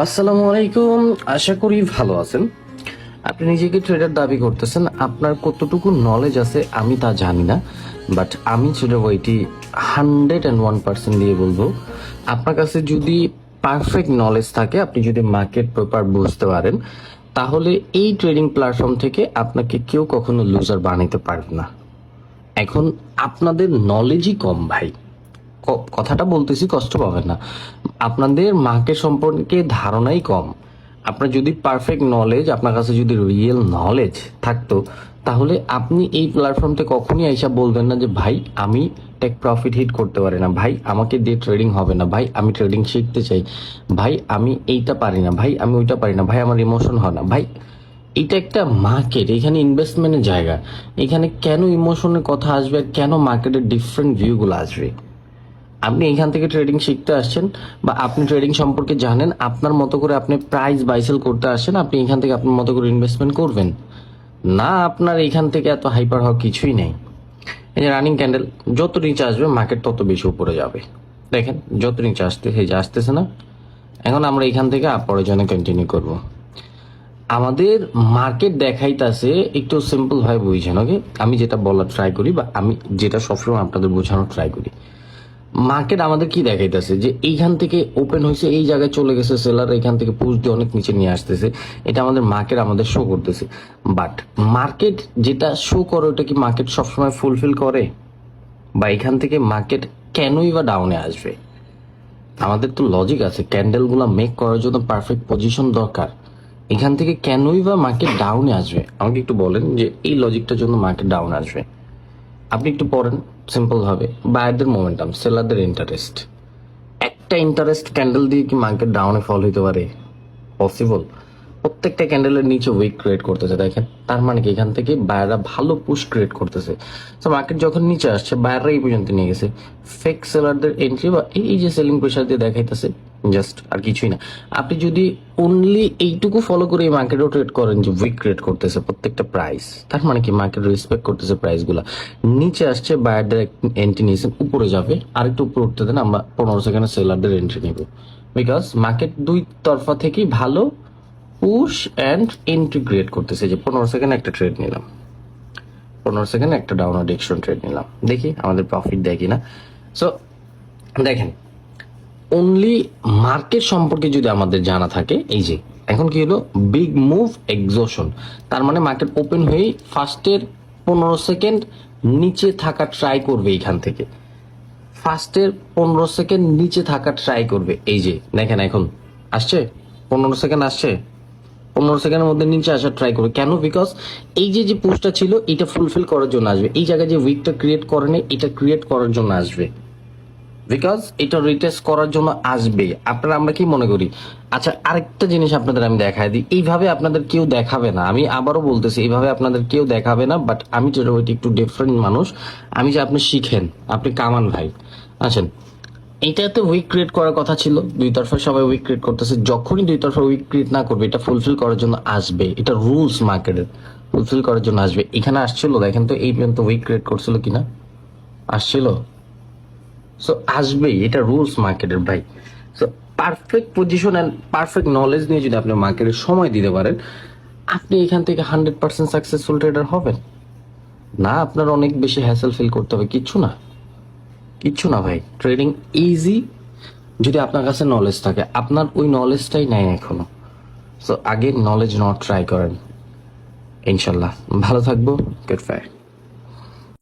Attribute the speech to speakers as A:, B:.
A: আসসালামু আলাইকুম। আশা করি ভালো আছেন। আপনি নিজেকে ট্রেডার দাবি করতেছেন, আপনার কতটুকু নলেজ আছে আমি তা জানি না, বাট আমি ট্রেডার বইটি 101% দিয়ে বলবো, আপনার কাছে যদি পারফেক্ট নলেজ থাকে, আপনি যদি মার্কেট পেপার বুঝতে পারেন, তাহলে এই ট্রেডিং প্ল্যাটফর্ম থেকে আপনাকে কেউ কখনো লুজার বানাতে পারবে না। এখন আপনাদের নলেজই কম ভাই, কথাটা বলতেছি, কষ্ট পাবেন না। আপনাদের মার্কেট সম্পর্কে ধারণাই কম। আপনার যদি পারফেক্ট নলেজ, আপনার কাছে যদি রিয়েল নলেজ থাকতো, তাহলে আপনি এই প্ল্যাটফর্মতে কখনই আইসা বলবেন না যে ভাই আমি টেক প্রফিট হিট করতে পারি না, ভাই আমাকে দিয়ে ট্রেডিং হবে না, ভাই আমি ট্রেডিং শিখতে চাই, ভাই আমি এইটা পারি না, ভাই আমি ওইটা পারি না, ভাই আমার ইমোশন হয় না। ভাই এটা একটা মার্কেট, এখানে ইনভেস্টমেন্টের জায়গা। এখানে কেন ইমোশনের কথা আসবে, আর কেন মার্কেটের ডিফারেন্ট ভিউগুলো আসবে? আপনি এখান থেকে ট্রেডিং শিখতে আসছেন, বা আপনি ট্রেডিং সম্পর্কে জানেন, আপনার মতো করে আপনি প্রাইস বাইসেল করতে আসেন, আপনি এখান থেকে আপনার মতো করে ইনভেস্টমেন্ট করবেন না। আপনার এখান থেকে এত হাইপার হওয়ার কিছুই নেই। এই যে রানিং ক্যান্ডেল, যত নিচে আসবে মার্কেট তত বেশি উপরে যাবে। দেখেন যত নিচে আসতেছে না। এখন আমরা এখান থেকে প্রয়োজনে কন্টিনিউ করব। আমাদের মার্কেট দেখাইতেছে, একটু সিম্পল ভাবে বুঝছেন, ওকে? আমি যেটা বলার ট্রাই করি, বা আমি যেটা সবসময় আপনাদের বোঝানোর ট্রাই করি, মার্কেট আমাদের কি দেখাইতেছে যে এইখান থেকে ওপেন হয়েছে, এই জায়গায় চলে গেছে সেলার, এখান থেকে পুশ দিয়ে অনেক নিচে নিয়ে আসতেছে। এটা আমাদের মার্কেট আমাদের শো করতেছে, বাট মার্কেট যেটা শো করে ওটা কি মার্কেট সবসময় ফুলফিল করে? বা এখান থেকে মার্কেট কেনই বা ডাউনে আসবে? আমাদের তো লজিক আছে, ক্যান্ডেলগুলো মেক করার জন্য পারফেক্ট পজিশন দরকার। এখান থেকে কেনই বা মার্কেট ডাউনে আসবে? আমাকে একটু বলেন যে এই লজিকটার জন্য মার্কেট ডাউন আসবে। আপনি একটু পড়েন সিম্পল ভাবে, বায়ারদের মোমেন্টাম, সেলারদের ইন্টারেস্ট। একটা ইন্টারেস্ট ক্যান্ডেল দিয়ে কি মার্কেট ডাউনে ফল হইতে পারে? পসিবল? প্রত্যেকটা ক্যান্ডেলের নিচে উইক ক্রিয়েট করতেছে, দেখেন। তার মানে কি এখান থেকে বায়াররা ভালো পুশ ক্রিয়েট করতেছে। তো মার্কেট যখন নিচে আসছে, বায়াররা এই পর্যন্ত নিয়ে গেছে। ফেক সেলারদের এন্ট্রি, বা এই যে সেলিং প্রেশার দিয়ে দেখাইতেছে, জাস্ট আর কিছুই না। আপনি যদি অনলি এইটুকু ফলো করে এই মার্কেটও ট্রেড করেন যে উইক ক্রিয়েট করতেছে প্রত্যেকটা প্রাইস, তার মানে কি মার্কেট রেসপেক্ট করতেছে প্রাইসগুলো। নিচে আসছে, বায়ারদের এন্ট্রি নিয়েছেন, উপরে যাবে, আরেকটু উপরে উঠতে দেন, আমরা 15 সেকেন্ডে সেলারদের এন্ট্রি নিব। বিকজ মার্কেট দুই তরফা থেকেই ভালো পুশ অ্যান্ড এন্ট্রি ক্রিয়েট করতেছে। যে 15 সেকেন্ড একটা ট্রেড নিলাম, 15 সেকেন্ড একটা ডাউনওয়ার্ড ডিরেকশন ট্রেড নিলাম, দেখি আমাদের প্রফিট দেয় কিনা। সো দেখেন, অনলি মার্কেট সম্পর্কে যদি আমাদের জানা থাকে, এই যে এখন কি হলো, বিগ মুভ এক্সোশন, তার মানে মার্কেট ওপেন হয়ে ফার্স্টের 15 সেকেন্ড নিচে থাকা ট্রাই করবে। এইখান থেকে ফার্স্টের 15 সেকেন্ড নিচে থাকা ট্রাই করবে। এই যে দেখেন এখন আসছে, 15 সেকেন্ড আসছে, 15 সেকেন্ডের মধ্যে নিচে আসার ট্রাই করবে। কেন? বিকজ এই যে পুশটা ছিল এটা ফুলফিল করার জন্য আসবে। এই জায়গায় যে উইকটা ক্রিয়েট করেনি, এটা ক্রিয়েট করার জন্য আসবে। বিকজ এটা রিটেস্ট করার জন্য আসবে। আপনারা, আমরা কি মনে করি? আচ্ছা, আরেকটা জিনিস আপনাদের আমি দেখাই দিই। এইভাবে আপনাদের কেউ দেখাবে না, আমি আবারও বলতেছি, এইভাবে আপনাদের কেউ দেখাবে না। বাট আমি যেটা একটু ডিফারেন্ট মানুষ, আমি যে আপনি শিখেন, আপনি কামান ভাই আছেন, এইটাতে উইক ক্রিয়েট করার কথা ছিল। দুই তরফা সবাই উইক ক্রিয়েট করতেছে, যখনই দুই তরফা উইক ক্রিয়েট না করবে, এটা ফুলফিল করার জন্য আসবে। এটা রুলস মার্কেটের, ফুলফিল করার জন্য আসবে। এখানে আসছিল, দেখেন তো এই পর্যন্ত উইক ক্রিয়েট করছিল কিনা, আসছিল। সো আসবেই, এটা রুলস মার্কেটের ভাই। So perfect position and perfect knowledge নিয়ে যদি আপনি মার্কেটে সময় দিতে পারেন, আপনি এখান থেকে 100% সাকসেসফুল ট্রেডার হবেন না। আপনার অনেক বেশি হ্যাসেল ফিল করতে হবে, কিচ্ছু না, কিচ্ছু না ভাই। ট্রেডিং ইজি যদি আপনার কাছে নলেজ থাকে। আপনার ওই নলেজটাই নাই এখনো। সো আগে নলেজ নেওয়ার ট্রাই করেন, ইনশাল্লাহ ভালো থাকবো। Good bye.